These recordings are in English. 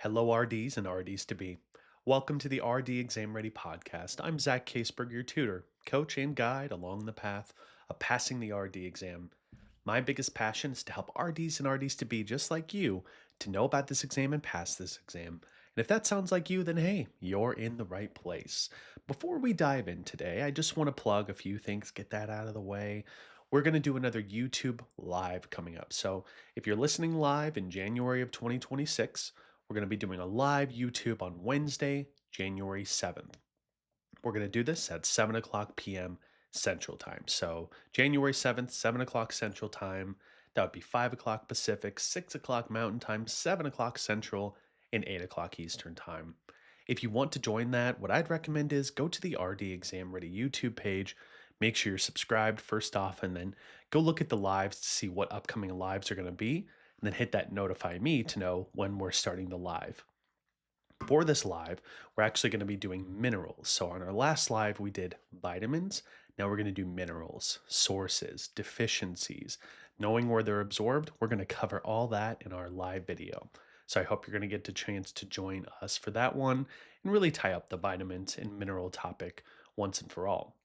Hello, RDs and RDs to be. Welcome to the RD Exam Ready podcast. I'm Zach Caseberg, your tutor, coach, and guide along the path of passing the RD exam. My biggest passion is to help RDs and RDs to be just like you to know about this exam and pass this exam. And if that sounds like you, then hey, you're in the right place. Before we dive in today, I just want to plug a few things, get that out of the way. We're going to do another YouTube live coming up. So if you're listening live in January of 2026, we're going to be doing a live YouTube on Wednesday, January 7th. We're going to do this at 7 o'clock p.m. Central Time. So January 7th, 7 o'clock Central Time. That would be 5 o'clock Pacific, 6 o'clock Mountain Time, 7 o'clock Central, and 8 o'clock Eastern Time. If you want to join that, what I'd recommend is go to the RD Exam Ready YouTube page. Make sure you're subscribed first off, and then go look at the lives to see what upcoming lives are going to be, and then hit that notify me to know when we're starting the live. For this live, we're actually going to be doing minerals. So on our last live, we did vitamins. Now we're going to do minerals, sources, deficiencies, knowing where they're absorbed. We're going to cover all that in our live video. So I hope you're going to get the chance to join us for that one and really tie up the vitamins and mineral topic once and for all.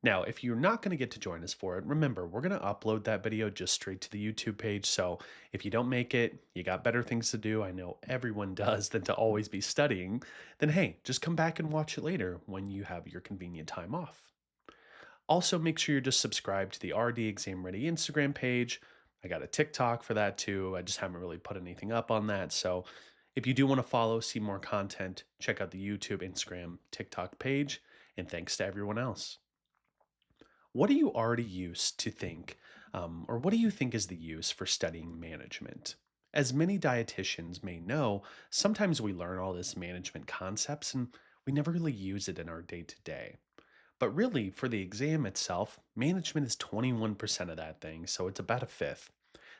Now, if you're not going to get to join us for it, remember, we're going to upload that video just straight to the YouTube page. So if you don't make it, you got better things to do. I know everyone does than to always be studying. Then, hey, just come back and watch it later when you have your convenient time off. Also, make sure you're just subscribed to the RD Exam Ready Instagram page. I got a TikTok for that too. I just haven't really put anything up on that. So if you do want to follow, see more content, check out the YouTube, Instagram, TikTok page. And thanks to everyone else. What do you already used to think, or what do you think is the use for studying management? As many dietitians may know, sometimes we learn all this management concepts and we never really use it in our day to day. But really, for the exam itself, management is 21% of that thing, so it's about a fifth.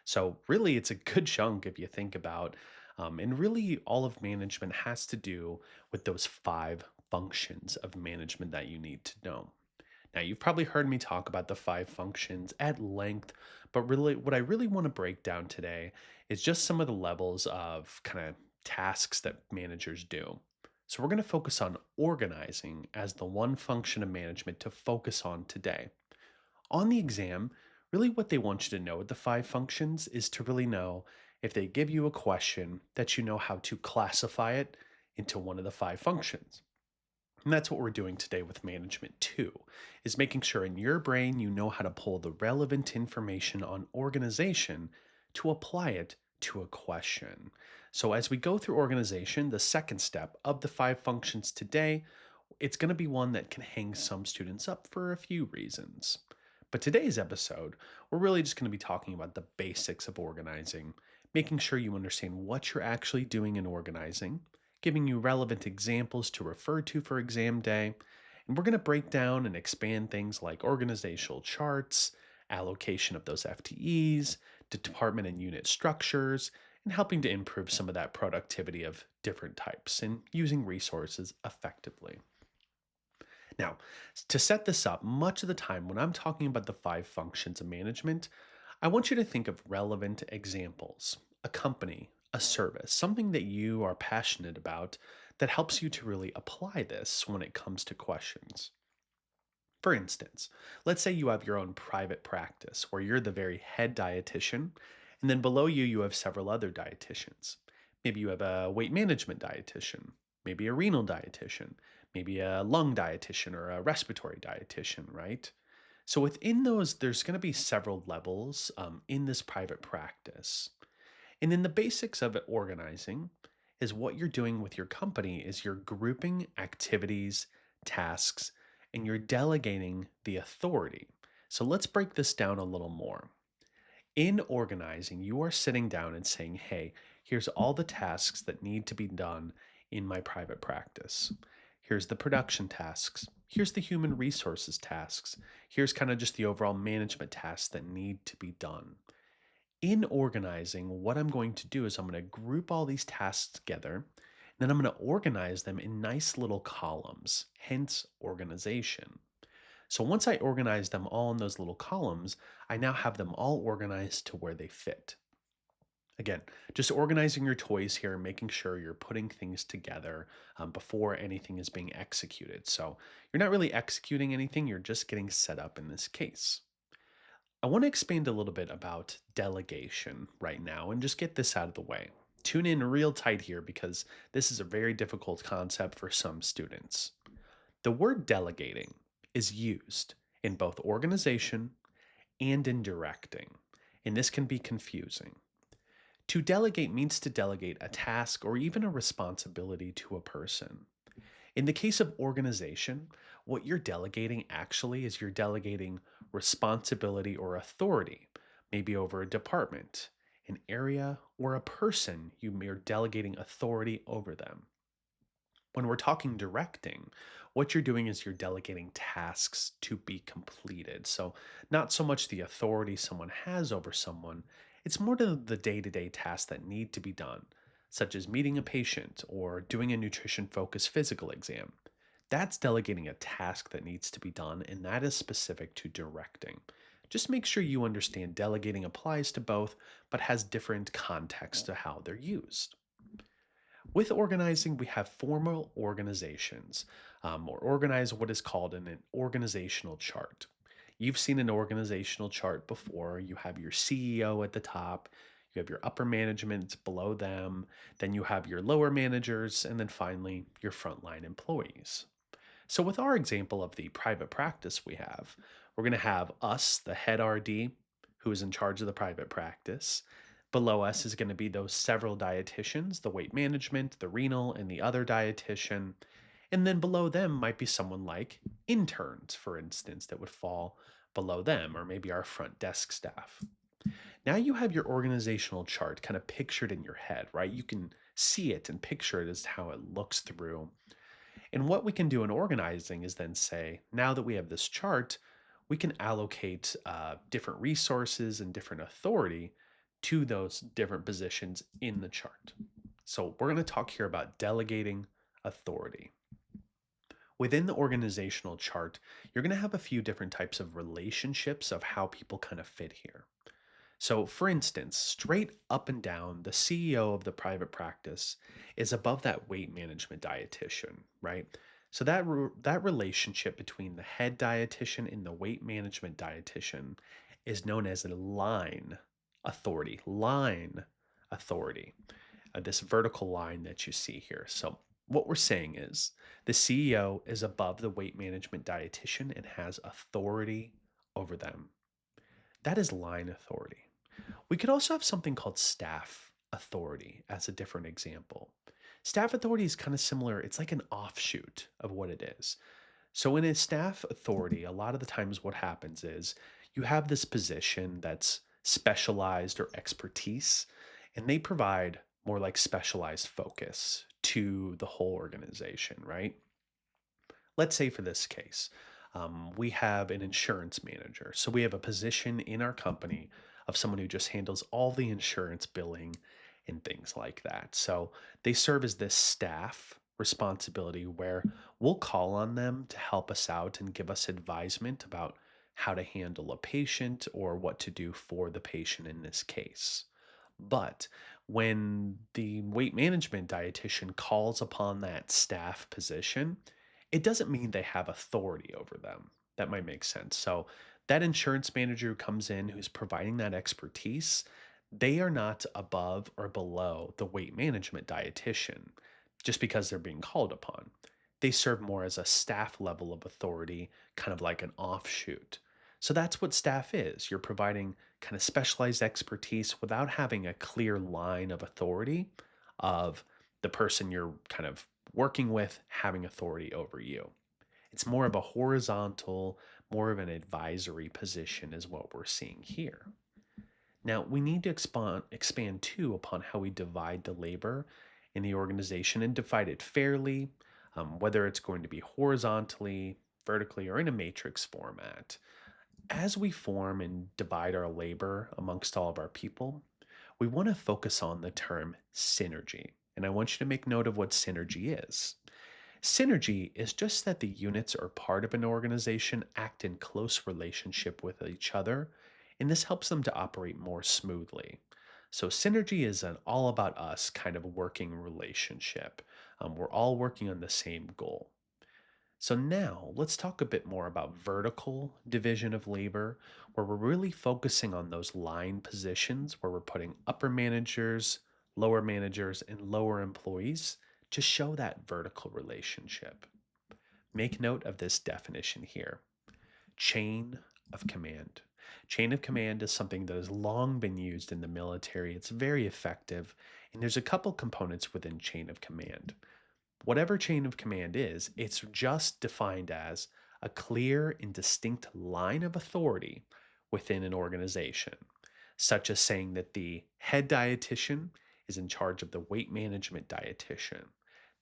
So, really, it's a good chunk if you think about. And really, all of management has to do with those five functions of management that you need to know. Now, you've probably heard me talk about the five functions at length, but really, what I really want to break down today is just some of the levels of kind of tasks that managers do. So, we're going to focus on organizing as the one function of management to focus on today. On the exam, really what they want you to know with the five functions is to really know if they give you a question that you know how to classify it into one of the five functions. And that's what we're doing today with management too, is making sure in your brain you know how to pull the relevant information on organization to apply it to a question. So as we go through organization, the second step of the five functions today, it's going to be one that can hang some students up for a few reasons. But today's episode, we're really just going to be talking about the basics of organizing, making sure you understand what you're actually doing in organizing, giving you relevant examples to refer to for exam day. And we're going to break down and expand things like organizational charts, allocation of those FTEs, department and unit structures, and helping to improve some of that productivity of different types and using resources effectively. Now, to set this up, much of the time when I'm talking about the five functions of management, I want you to think of relevant examples, a company, a service, something that you are passionate about that helps you to really apply this when it comes to questions. For instance, let's say you have your own private practice where you're the very head dietitian, and then below you, you have several other dietitians. Maybe you have a weight management dietitian, maybe a renal dietitian, maybe a lung dietitian or a respiratory dietitian, right? So within those, there's going to be several levels in this private practice. And then the basics of it organizing is what you're doing with your company is you're grouping activities, tasks, and you're delegating the authority. So let's break this down a little more. In organizing, you are sitting down and saying, hey, here's all the tasks that need to be done in my private practice. Here's the production tasks. Here's the human resources tasks. Here's kind of just the overall management tasks that need to be done. In organizing, what I'm going to do is I'm going to group all these tasks together. Then I'm going to organize them in nice little columns, hence organization. So once I organize them all in those little columns, I now have them all organized to where they fit. Again, just organizing your toys here, making sure you're putting things together before anything is being executed. So you're not really executing anything, you're just getting set up in this case. I want to expand a little bit about delegation right now and just get this out of the way. Tune in real tight here because this is a very difficult concept for some students. The word delegating is used in both organization and in directing, and this can be confusing. To delegate means to delegate a task or even a responsibility to a person. In the case of organization, what you're delegating actually is you're delegating responsibility or authority, maybe over a department, an area, or a person. You're delegating authority over them. When we're talking directing, what you're doing is you're delegating tasks to be completed. So, not so much the authority someone has over someone, it's more the day to day tasks that need to be done, such as meeting a patient or doing a nutrition focused physical exam. That's delegating a task that needs to be done, and that is specific to directing. Just make sure you understand delegating applies to both, but has different context to how they're used. With organizing, we have formal organizations, or organize what is called an organizational chart. You've seen an organizational chart before. You have your CEO at the top, you have your upper management below them, then you have your lower managers, and then finally your frontline employees. So, with our example of the private practice we have, we're going to have us, the head RD, who is in charge of the private practice. Below us is going to be those several dietitians, the weight management, the renal, and the other dietitian. And then below them might be someone like interns, for instance, that would fall below them, or maybe our front desk staff. Now you have your organizational chart kind of pictured in your head, right? You can see it and picture it as how it looks through, and what we can do in organizing is then say, now that we have this chart, we can allocate different resources and different authority to those different positions in the chart. So we're going to talk here about delegating authority. Within the organizational chart, you're going to have a few different types of relationships of how people kind of fit here. So, for instance, straight up and down, the CEO of the private practice is above that weight management dietitian, right? So that relationship between the head dietitian and the weight management dietitian is known as a line authority, this vertical line that you see here. So, what we're saying is the CEO is above the weight management dietitian and has authority over them. That is line authority. We could also have something called staff authority as a different example. Staff authority is kind of similar, it's like an offshoot of what it is. So, in a staff authority, a lot of the times what happens is you have this position that's specialized or expertise, and they provide more like specialized focus to the whole organization, right? Let's say for this case, we have an insurance manager. So we have a position in our company of someone who just handles all the insurance billing and things like that. So they serve as this staff responsibility where we'll call on them to help us out and give us advisement about how to handle a patient or what to do for the patient in this case. But when the weight management dietitian calls upon that staff position, it doesn't mean they have authority over them. That might make sense. So, that insurance manager who comes in who's providing that expertise, they are not above or below the weight management dietitian just because they're being called upon. They serve more as a staff level of authority, kind of like an offshoot. So that's what staff is. You're providing kind of specialized expertise without having a clear line of authority of the person you're kind of working with having authority over you. It's more of a horizontal, more of an advisory position, is what we're seeing here. Now, we need to expand too upon how we divide the labor in the organization and divide it fairly, whether it's going to be horizontally, vertically, or in a matrix format. As we form and divide our labor amongst all of our people, we want to focus on the term synergy. And I want you to make note of what synergy is. Synergy is just that the units or part of an organization act in close relationship with each other, and this helps them to operate more smoothly. So synergy is an all about us kind of working relationship. We're all working on the same goal. So now let's talk a bit more about vertical division of labor, where we're really focusing on those line positions where we're putting upper managers, and lower employees to show that vertical relationship. Make note of this definition here: chain of command. Chain of command is something that has long been used in the military. It's very effective, and there's a couple components within chain of command. Whatever chain of command is, it's just defined as a clear and distinct line of authority within an organization, such as saying that the head dietitian is in charge of the weight management dietitian.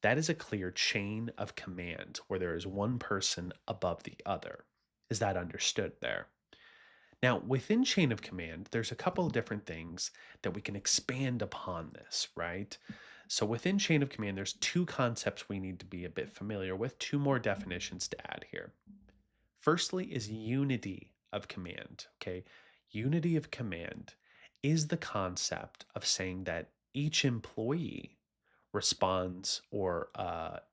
That is a clear chain of command where there is one person above the other. Is that understood there? Now, within chain of command, there's a couple of different things that we can expand upon this, right? So within chain of command, there's two concepts we need to be a bit familiar with, two more definitions to add here. Firstly is unity of command, okay? Unity of command is the concept of saying that each employee responds or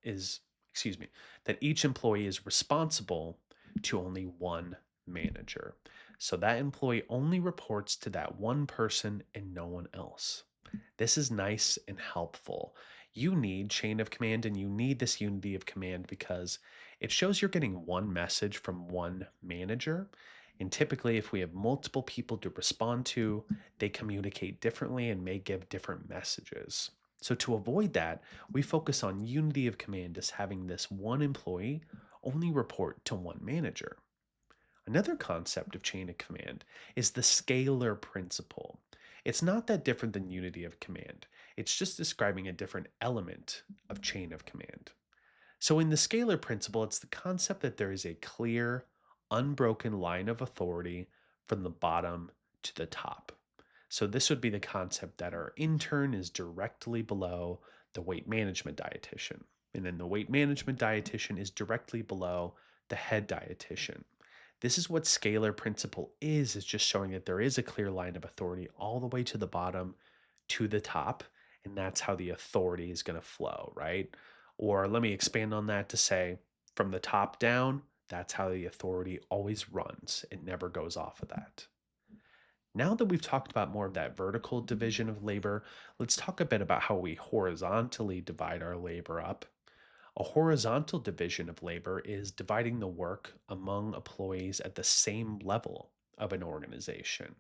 excuse me, that each employee is responsible to only one manager. So that employee only reports to that one person and no one else. This is nice and helpful. You need chain of command and you need this unity of command because it shows you're getting one message from one manager. And typically, if we have multiple people to respond to, they communicate differently and may give different messages. So, to avoid that, we focus on unity of command as having this one employee only report to one manager. Another concept of chain of command is the scalar principle. It's not that different than unity of command, it's just describing a different element of chain of command. So, in the scalar principle, it's the concept that there is a clear, unbroken line of authority from the bottom to the top. So, this would be the concept that our intern is directly below the weight management dietitian, and then the weight management dietitian is directly below the head dietitian. This is what scalar principle is just showing that there is a clear line of authority all the way to the bottom to the top, and that's how the authority is going to flow, right? Or let me expand on that to say from the top down, that's how the authority always runs. It never goes off of that. Now that we've talked about more of that vertical division of labor, let's talk a bit about how we horizontally divide our labor up. A horizontal division of labor is dividing the work among employees at the same level of an organization.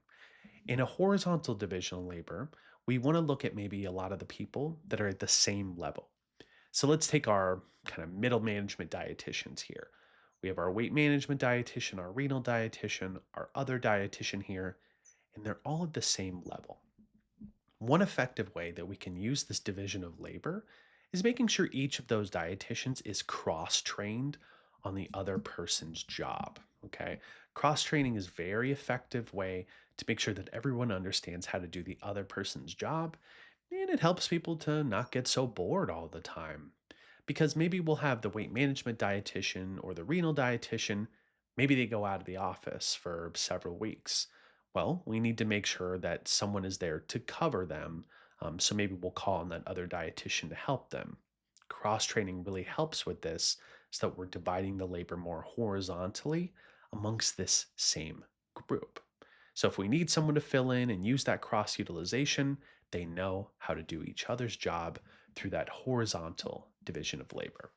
In a horizontal division of labor, we want to look at maybe a lot of the people that are at the same level. So let's take our kind of middle management dietitians here. We have our weight management dietitian, our renal dietitian, our other dietitian here, and they're all at the same level. One effective way that we can use this division of labor is making sure each of those dietitians is cross trained on the other person's job. Okay. Cross training is a very effective way to make sure that everyone understands how to do the other person's job. And it helps people to not get so bored all the time. Because maybe we'll have the weight management dietitian or the renal dietitian, maybe they go out of the office for several weeks. Well, we need to make sure that someone is there to cover them. So maybe we'll call on that other dietitian to help them. Cross training really helps with this so that we're dividing the labor more horizontally amongst this same group. So if we need someone to fill in and use that cross utilization, they know how to do each other's job through that horizontal division of labor.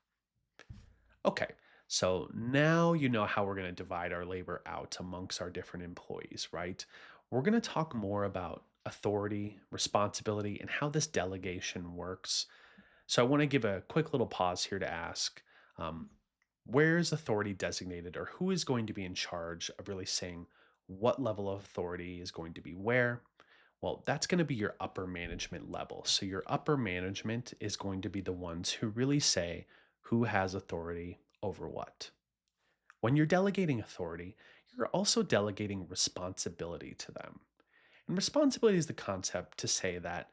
Okay, so now you know how we're going to divide our labor out amongst our different employees, right? We're going to talk more about authority, responsibility, and how this delegation works. So I want to give a quick little pause here to ask, um, where is authority designated, or who is going to be in charge of really saying what level of authority is going to be where? Well, that's going to be your upper management level. So your upper management is going to be the ones who really say who has authority over what. When you're delegating authority, you're also delegating responsibility to them. And responsibility is the concept to say that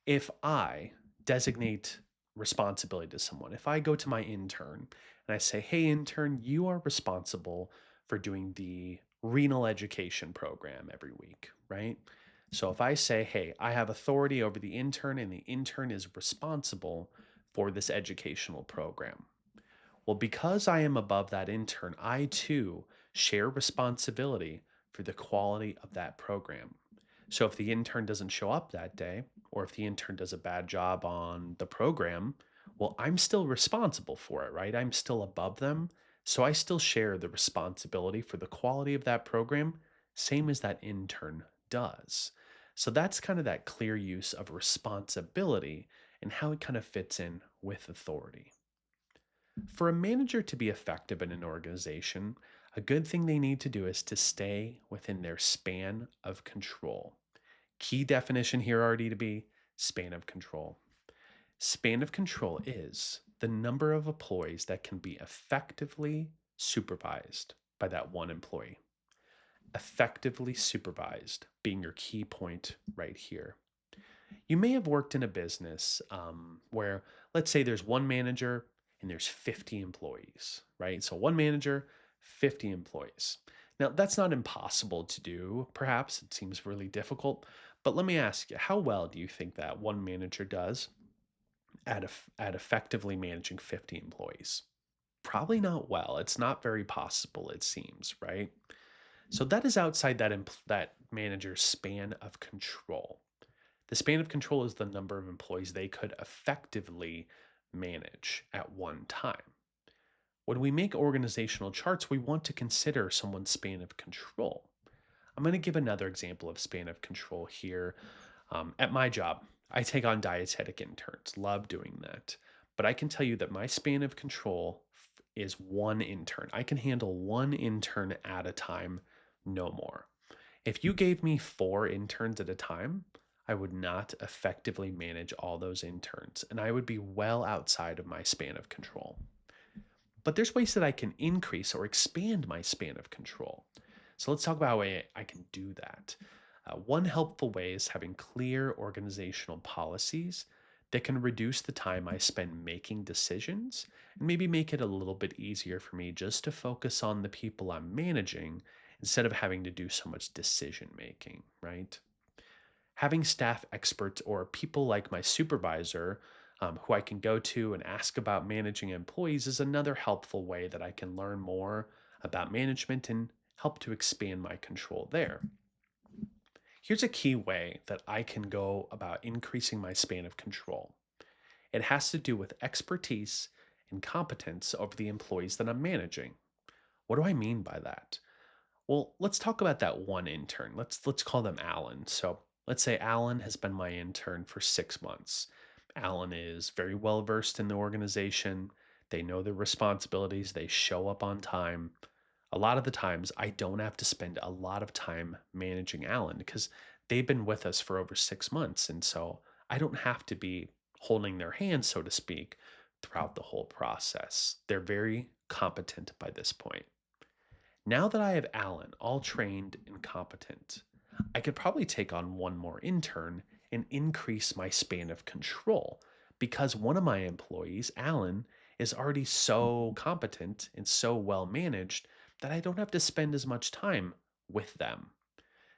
if I designate responsibility to someone, if I go to my intern and I say, hey, intern, you are responsible for doing the renal education program every week, right? So if I say, hey, I have authority over the intern and the intern is responsible for this educational program. Well, because I am above that intern, I too share responsibility for the quality of that program. So if the intern doesn't show up that day, or if the intern does a bad job on the program, well, I'm still responsible for it, right? I'm still above them. So I still share the responsibility for the quality of that program, same as that intern does. So that's kind of that clear use of responsibility and how it kind of fits in with authority. For a manager to be effective in an organization, a good thing they need to do is to stay within their span of control. Key definition here already to be span of control. Span of control is the number of employees that can be effectively supervised by that one employee. Effectively supervised being your key point right here. You may have worked in a business where, let's say, there's one manager and there's 50 employees, right? So one manager, 50 employees. Now, that's not impossible to do, perhaps. It seems really difficult. But let me ask you, how well do you think that one manager does at effectively managing 50 employees? Probably not well. It's not very possible, it seems, right? So that is outside that manager's span of control. The span of control is the number of employees they could effectively manage at one time. When we make organizational charts, we want to consider someone's span of control. I'm going to give another example of span of control here. At my job, I take on dietetic interns, love doing that. But I can tell you that my span of control is one intern. I can handle one intern at a time, no more. If you gave me four interns at a time, I would not effectively manage all those interns, and I would be well outside of my span of control. But there's ways that I can increase or expand my span of control. So let's talk about how I can do that. One helpful way is having clear organizational policies that can reduce the time I spend making decisions and maybe make it a little bit easier for me just to focus on the people I'm managing instead of having to do so much decision making, right? Having staff experts or people like my supervisor who I can go to and ask about managing employees is another helpful way that I can learn more about management and help to expand my control there. Here's a key way that I can go about increasing my span of control. It has to do with expertise and competence over the employees that I'm managing. What do I mean by that? Well, let's talk about that one intern. Let's call them Alan. So let's say Alan has been my intern for 6 months. Alan is very well versed in the organization. They know their responsibilities. They show up on time. A lot of the times, I don't have to spend a lot of time managing Alan because they've been with us for over 6 months. And so I don't have to be holding their hand, so to speak, throughout the whole process. They're very competent by this point. Now that I have Alan all trained and competent, I could probably take on one more intern and increase my span of control because one of my employees, Alan, is already so competent and so well managed that I don't have to spend as much time with them.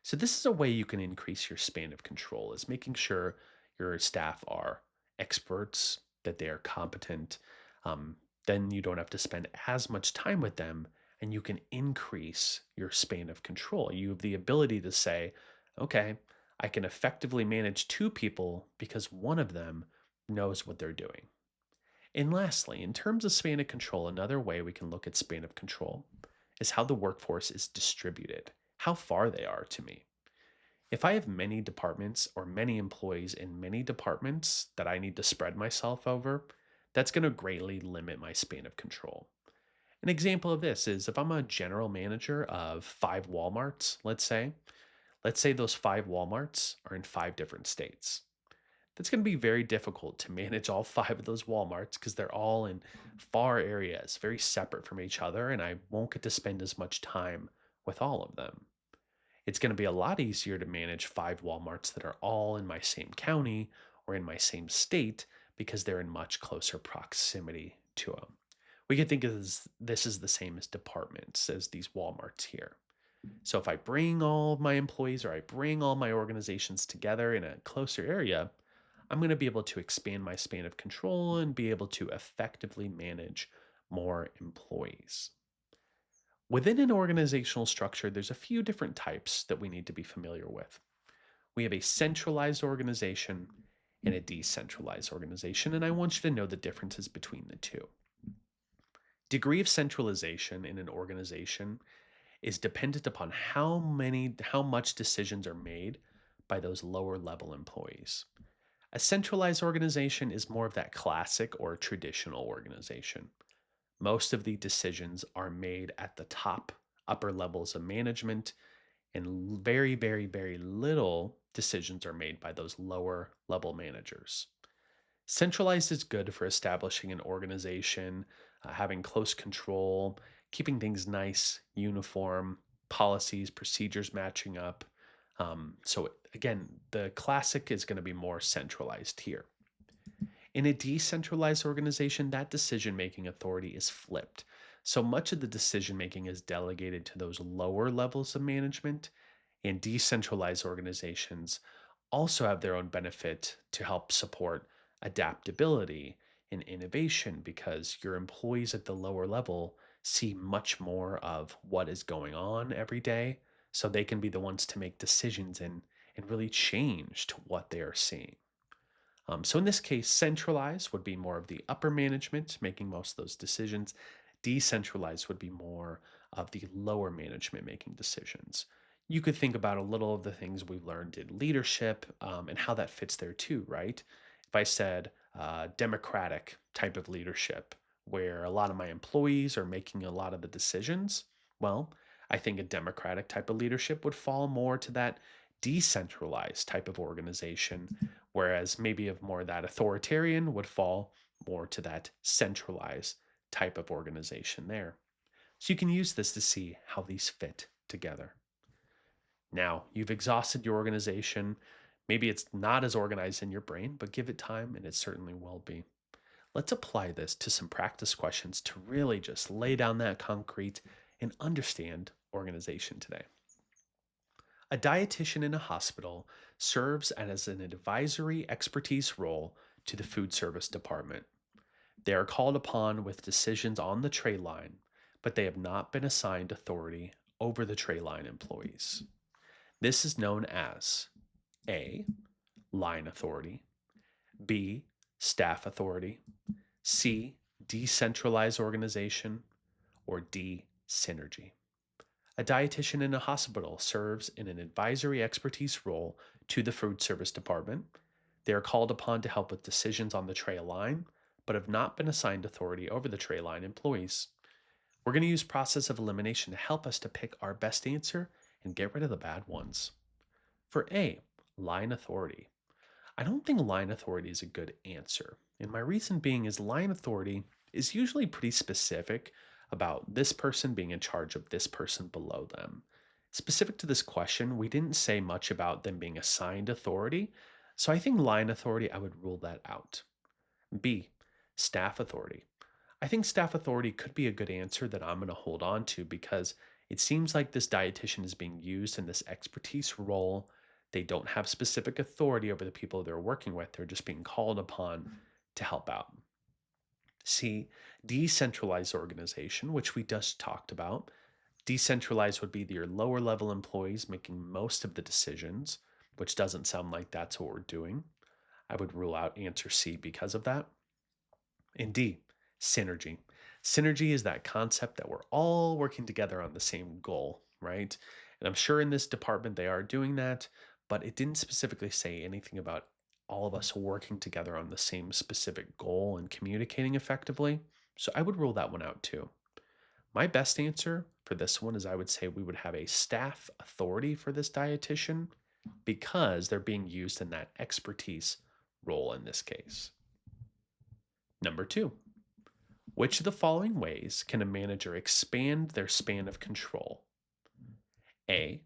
So this is a way you can increase your span of control is making sure your staff are experts, that they are competent. Then you don't have to spend as much time with them and you can increase your span of control. You have the ability to say, okay, I can effectively manage two people because one of them knows what they're doing. And lastly, in terms of span of control, another way we can look at span of control is how the workforce is distributed, how far they are to me. If I have many departments or many employees in many departments that I need to spread myself over, that's going to greatly limit my span of control. An example of this is if I'm a general manager of five Walmarts, let's say those five Walmarts are in five different states. That's going to be very difficult to manage all five of those Walmarts because they're all in far areas, very separate from each other, and I won't get to spend as much time with all of them. It's going to be a lot easier to manage five Walmarts that are all in my same county or in my same state because they're in much closer proximity to them. We can think of this as the same as departments, as these Walmarts here. So if I bring all of my employees or I bring all my organizations together in a closer area, I'm going to be able to expand my span of control and be able to effectively manage more employees. Within an organizational structure, there's a few different types that we need to be familiar with. We have a centralized organization and a decentralized organization, and I want you to know the differences between the two. Degree of centralization in an organization is dependent upon how much decisions are made by those lower level employees. A centralized organization is more of that classic or traditional organization. Most of the decisions are made at the top, upper levels of management, and very, very, very little decisions are made by those lower level managers. Centralized is good for establishing an organization, having close control, keeping things nice, uniform, policies, procedures matching up. So, again, the classic is going to be more centralized here. In a decentralized organization, that decision making authority is flipped. So much of the decision making is delegated to those lower levels of management, and decentralized organizations also have their own benefit to help support adaptability and innovation because your employees at the lower level see much more of what is going on every day. So they can be the ones to make decisions and really change to what they are seeing. So in this case, centralized would be more of the upper management making most of those decisions. Decentralized would be more of the lower management making decisions. You could think about a little of the things we've learned in leadership and how that fits there too, right? If I said democratic type of leadership, where a lot of my employees are making a lot of the decisions, well, I think a democratic type of leadership would fall more to that decentralized type of organization, whereas maybe of more that authoritarian would fall more to that centralized type of organization there. So you can use this to see how these fit together. Now, you've exhausted your organization. Maybe it's not as organized in your brain, but give it time and it certainly will be. Let's apply this to some practice questions to really just lay down that concrete and understand organization today. A dietitian in a hospital serves as an advisory expertise role to the food service department. They are called upon with decisions on the tray line, but they have not been assigned authority over the tray line employees. This is known as A, line authority, B, staff authority, C, decentralized organization, or D, synergy. A dietitian in a hospital serves in an advisory expertise role to the food service department. They are called upon to help with decisions on the tray line, but have not been assigned authority over the tray line employees. We're going to use process of elimination to help us to pick our best answer and get rid of the bad ones. For A, line authority. I don't think line authority is a good answer. And my reason being is line authority is usually pretty specific about this person being in charge of this person below them. Specific to this question, we didn't say much about them being assigned authority, so I think line authority, I would rule that out. B, staff authority. I think staff authority could be a good answer that I'm going to hold on to because it seems like this dietitian is being used in this expertise role. They don't have specific authority over the people they're working with, they're just being called upon to help out. C, decentralized organization, which we just talked about. Decentralized would be your lower level employees making most of the decisions, which doesn't sound like that's what we're doing. I would rule out answer C because of that. And D, synergy. Synergy is that concept that we're all working together on the same goal, right? And I'm sure in this department they are doing that, but it didn't specifically say anything about all of us working together on the same specific goal and communicating effectively. So I would rule that one out too. My best answer for this one is I would say we would have a staff authority for this dietitian because they're being used in that expertise role in this case. Number two, which of the following ways can a manager expand their span of control? A,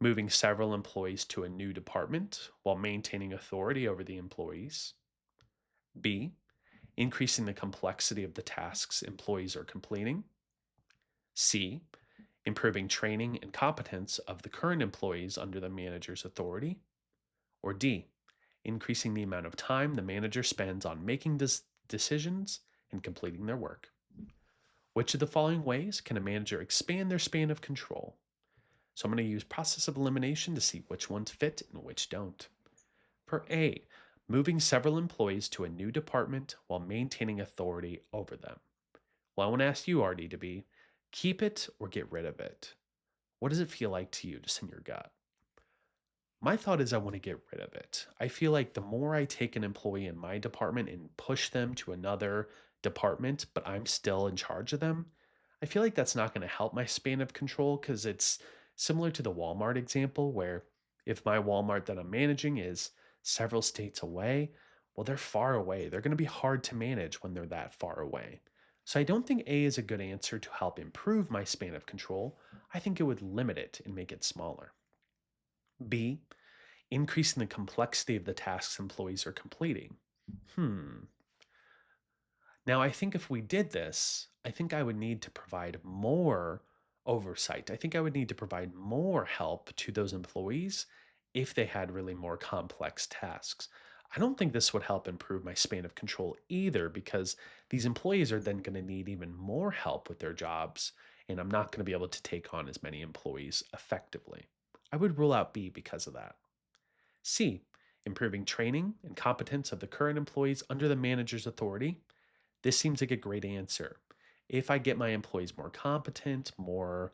moving several employees to a new department while maintaining authority over the employees. B, increasing the complexity of the tasks employees are completing. C, improving training and competence of the current employees under the manager's authority, or D, increasing the amount of time the manager spends on making decisions and completing their work. Which of the following ways can a manager expand their span of control? So I'm going to use process of elimination to see which ones fit and which don't. For A, moving several employees to a new department while maintaining authority over them. Well, I want to ask you, RD, to be keep it or get rid of it. What does it feel like to you, just in your gut? My thought is I want to get rid of it. I feel like the more I take an employee in my department and push them to another department, but I'm still in charge of them, I feel like that's not going to help my span of control because it's similar to the Walmart example where if my Walmart that I'm managing is several states away, well, they're far away. They're going to be hard to manage when they're that far away. So I don't think A is a good answer to help improve my span of control. I think it would limit it and make it smaller. B, increasing the complexity of the tasks employees are completing. Hmm. Now, I think if we did this, I think I would need to provide more oversight. I think I would need to provide more help to those employees if they had really more complex tasks. I don't think this would help improve my span of control either because these employees are then going to need even more help with their jobs, and I'm not going to be able to take on as many employees effectively. I would rule out B because of that. C, improving training and competence of the current employees under the manager's authority. This seems like a great answer. If I get my employees more competent, more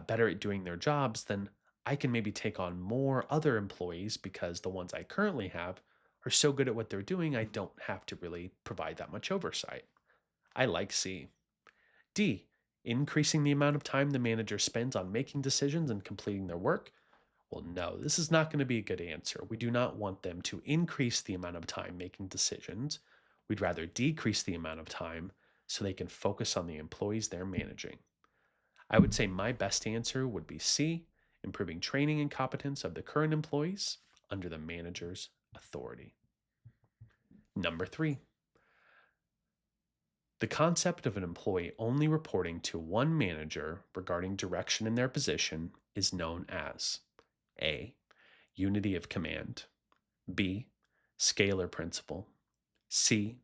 better at doing their jobs, then I can maybe take on more other employees because the ones I currently have are so good at what they're doing, I don't have to really provide that much oversight. I like C. D, increasing the amount of time the manager spends on making decisions and completing their work. Well, no, this is not going to be a good answer. We do not want them to increase the amount of time making decisions. We'd rather decrease the amount of time so they can focus on the employees they're managing. I would say my best answer would be C, improving training and competence of the current employees under the manager's authority. Number 3, the concept of an employee only reporting to one manager regarding direction in their position is known as A, unity of command, B, scalar principle, C,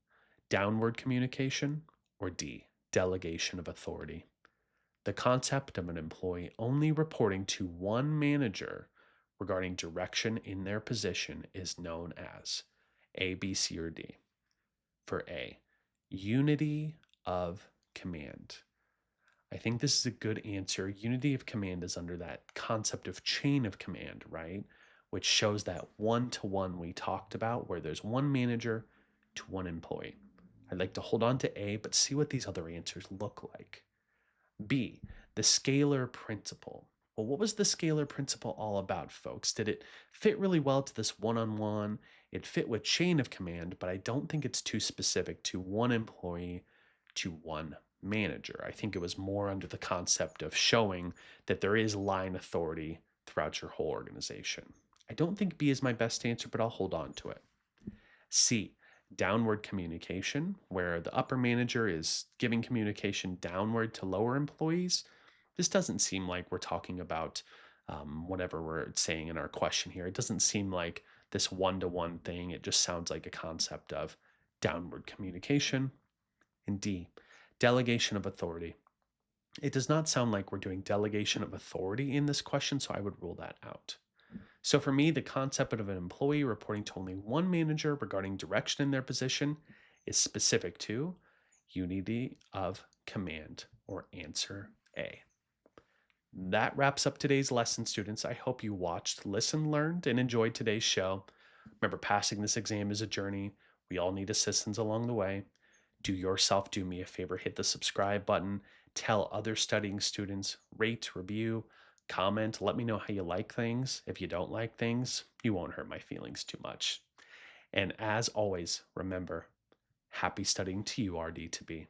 downward communication, or D, delegation of authority. The concept of an employee only reporting to one manager regarding direction in their position is known as A, B, C, or D. For A, unity of command. I think this is a good answer. Unity of command is under that concept of chain of command, right? Which shows that one to one we talked about, where there's one manager to one employee. I'd like to hold on to A, but see what these other answers look like. B, the scalar principle. Well, what was the scalar principle all about, folks? Did it fit really well to this one on one? It fit with chain of command, but I don't think it's too specific to one employee to one manager. I think it was more under the concept of showing that there is line authority throughout your whole organization. I don't think B is my best answer, but I'll hold on to it. C, downward communication, where the upper manager is giving communication downward to lower employees. This doesn't seem like we're talking about whatever we're saying in our question here. It doesn't seem like this one to one thing. It just sounds like a concept of downward communication. And D, delegation of authority. It does not sound like we're doing delegation of authority in this question, so I would rule that out. So for me, the concept of an employee reporting to only one manager regarding direction in their position is specific to unity of command, or answer A. That wraps up today's lesson, students. I hope you watched, listened, learned, and enjoyed today's show. Remember, passing this exam is a journey. We all need assistance along the way. Do yourself, do me a favor, hit the subscribe button, tell other studying students, rate, review, comment, let me know how you like things. If you don't like things, you won't hurt my feelings too much. And as always, remember, happy studying to you, RD to be.